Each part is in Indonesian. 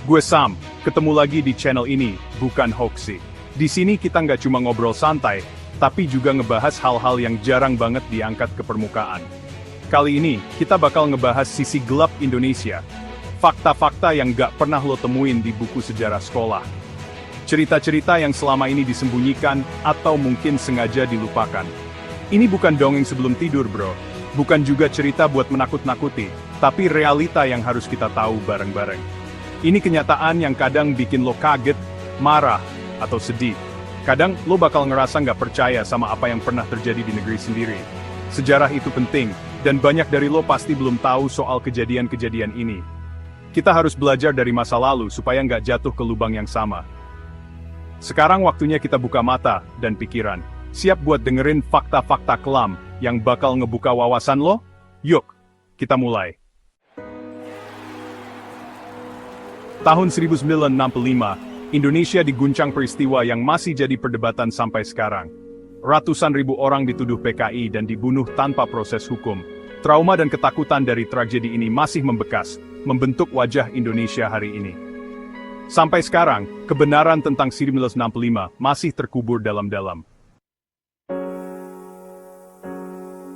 Gue Sam, ketemu lagi di channel ini, bukan hoaxy. Di sini kita nggak cuma ngobrol santai, tapi juga ngebahas hal-hal yang jarang banget diangkat ke permukaan. Kali ini, kita bakal ngebahas sisi gelap Indonesia. Fakta-fakta yang nggak pernah lo temuin di buku sejarah sekolah. Cerita-cerita yang selama ini disembunyikan, atau mungkin sengaja dilupakan. Ini bukan dongeng sebelum tidur bro. Bukan juga cerita buat menakut-nakuti, tapi realita yang harus kita tahu bareng-bareng. Ini kenyataan yang kadang bikin lo kaget, marah, atau sedih. Kadang lo bakal ngerasa nggak percaya sama apa yang pernah terjadi di negeri sendiri. Sejarah itu penting, dan banyak dari lo pasti belum tahu soal kejadian-kejadian ini. Kita harus belajar dari masa lalu supaya nggak jatuh ke lubang yang sama. Sekarang waktunya kita buka mata dan pikiran. Siap buat dengerin fakta-fakta kelam yang bakal ngebuka wawasan lo? Yuk, kita mulai. Tahun 1965, Indonesia diguncang peristiwa yang masih jadi perdebatan sampai sekarang. Ratusan ribu orang dituduh PKI dan dibunuh tanpa proses hukum. Trauma dan ketakutan dari tragedi ini masih membekas, membentuk wajah Indonesia hari ini. Sampai sekarang, kebenaran tentang 1965 masih terkubur dalam-dalam.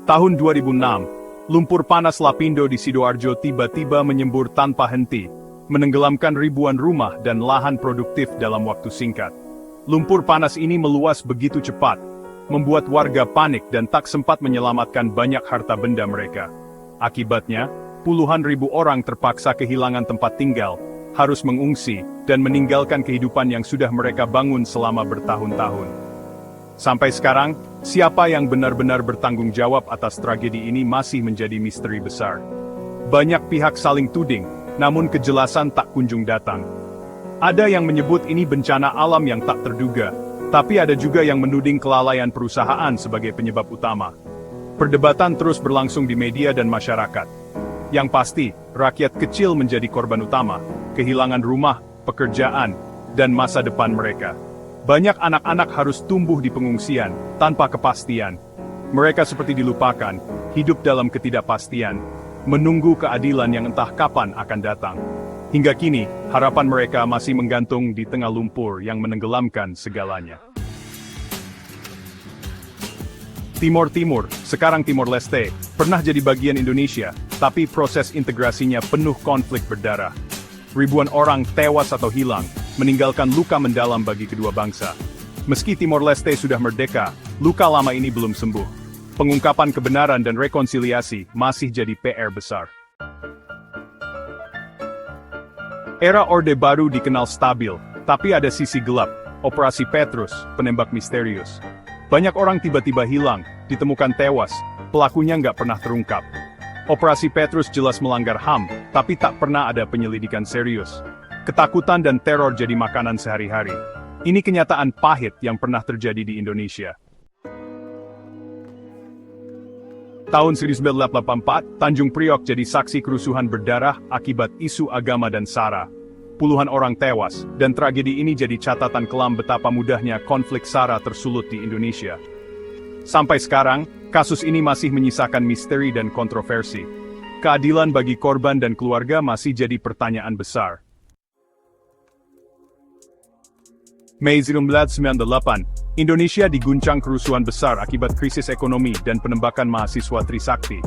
Tahun 2006, lumpur panas Lapindo di Sidoarjo tiba-tiba menyembur tanpa henti, menenggelamkan ribuan rumah dan lahan produktif dalam waktu singkat. Lumpur panas ini meluas begitu cepat, membuat warga panik dan tak sempat menyelamatkan banyak harta benda mereka. Akibatnya, puluhan ribu orang terpaksa kehilangan tempat tinggal, harus mengungsi, dan meninggalkan kehidupan yang sudah mereka bangun selama bertahun-tahun. Sampai sekarang, siapa yang benar-benar bertanggung jawab atas tragedi ini masih menjadi misteri besar. Banyak pihak saling tuding, namun kejelasan tak kunjung datang. Ada yang menyebut ini bencana alam yang tak terduga, tapi ada juga yang menuding kelalaian perusahaan sebagai penyebab utama. Perdebatan terus berlangsung di media dan masyarakat. Yang pasti, rakyat kecil menjadi korban utama, kehilangan rumah, pekerjaan, dan masa depan mereka. Banyak anak-anak harus tumbuh di pengungsian, tanpa kepastian. Mereka seperti dilupakan, hidup dalam ketidakpastian, menunggu keadilan yang entah kapan akan datang. Hingga kini, harapan mereka masih menggantung di tengah lumpur yang menenggelamkan segalanya. Timor Timur, sekarang Timor Leste, pernah jadi bagian Indonesia, tapi proses integrasinya penuh konflik berdarah. Ribuan orang tewas atau hilang, meninggalkan luka mendalam bagi kedua bangsa. Meski Timor Leste sudah merdeka, luka lama ini belum sembuh. Pengungkapan kebenaran dan rekonsiliasi masih jadi PR besar. Era Orde Baru dikenal stabil, tapi ada sisi gelap, Operasi Petrus, penembak misterius. Banyak orang tiba-tiba hilang, ditemukan tewas, pelakunya nggak pernah terungkap. Operasi Petrus jelas melanggar HAM, tapi tak pernah ada penyelidikan serius. Ketakutan dan teror jadi makanan sehari-hari. Ini kenyataan pahit yang pernah terjadi di Indonesia. Tahun 1984, Tanjung Priok jadi saksi kerusuhan berdarah akibat isu agama dan SARA. Puluhan orang tewas, dan tragedi ini jadi catatan kelam betapa mudahnya konflik SARA tersulut di Indonesia. Sampai sekarang, kasus ini masih menyisakan misteri dan kontroversi. Keadilan bagi korban dan keluarga masih jadi pertanyaan besar. Mei 1998, Indonesia diguncang kerusuhan besar akibat krisis ekonomi dan penembakan mahasiswa Trisakti.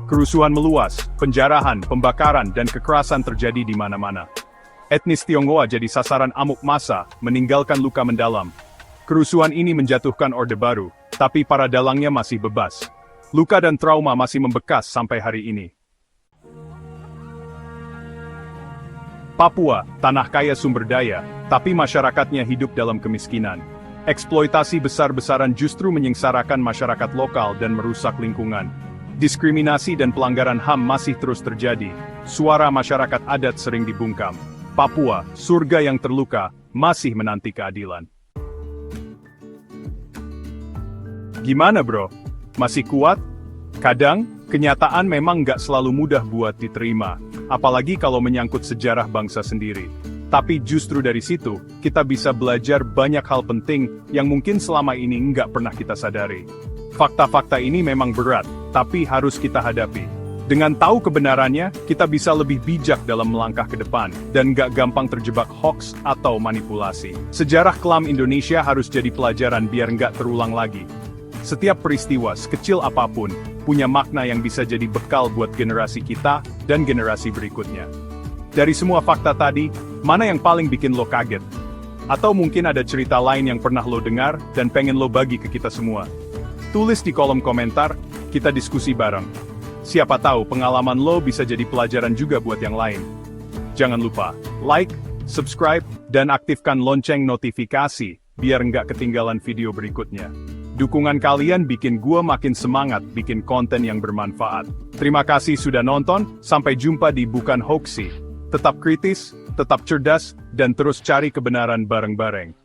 Kerusuhan meluas, penjarahan, pembakaran, dan kekerasan terjadi di mana-mana. Etnis Tionghoa jadi sasaran amuk massa, meninggalkan luka mendalam. Kerusuhan ini menjatuhkan Orde Baru, tapi para dalangnya masih bebas. Luka dan trauma masih membekas sampai hari ini. Papua, tanah kaya sumber daya, tapi masyarakatnya hidup dalam kemiskinan. Eksploitasi besar-besaran justru menyengsarakan masyarakat lokal dan merusak lingkungan. Diskriminasi dan pelanggaran HAM masih terus terjadi. Suara masyarakat adat sering dibungkam. Papua, surga yang terluka, masih menanti keadilan. Gimana bro? Masih kuat? Kadang, kenyataan memang nggak selalu mudah buat diterima. Apalagi kalau menyangkut sejarah bangsa sendiri. Tapi justru dari situ, kita bisa belajar banyak hal penting yang mungkin selama ini nggak pernah kita sadari. Fakta-fakta ini memang berat, tapi harus kita hadapi. Dengan tahu kebenarannya, kita bisa lebih bijak dalam melangkah ke depan, dan gak gampang terjebak hoax atau manipulasi. Sejarah kelam Indonesia harus jadi pelajaran biar gak terulang lagi. Setiap peristiwa, sekecil apapun, punya makna yang bisa jadi bekal buat generasi kita dan generasi berikutnya. Dari semua fakta tadi, mana yang paling bikin lo kaget? Atau mungkin ada cerita lain yang pernah lo dengar dan pengen lo bagi ke kita semua? Tulis di kolom komentar, kita diskusi bareng. Siapa tahu pengalaman lo bisa jadi pelajaran juga buat yang lain. Jangan lupa, like, subscribe, dan aktifkan lonceng notifikasi, biar nggak ketinggalan video berikutnya. Dukungan kalian bikin gua makin semangat bikin konten yang bermanfaat. Terima kasih sudah nonton, sampai jumpa di Bukan Hoaxy. Tetap kritis, tetap cerdas, dan terus cari kebenaran bareng-bareng.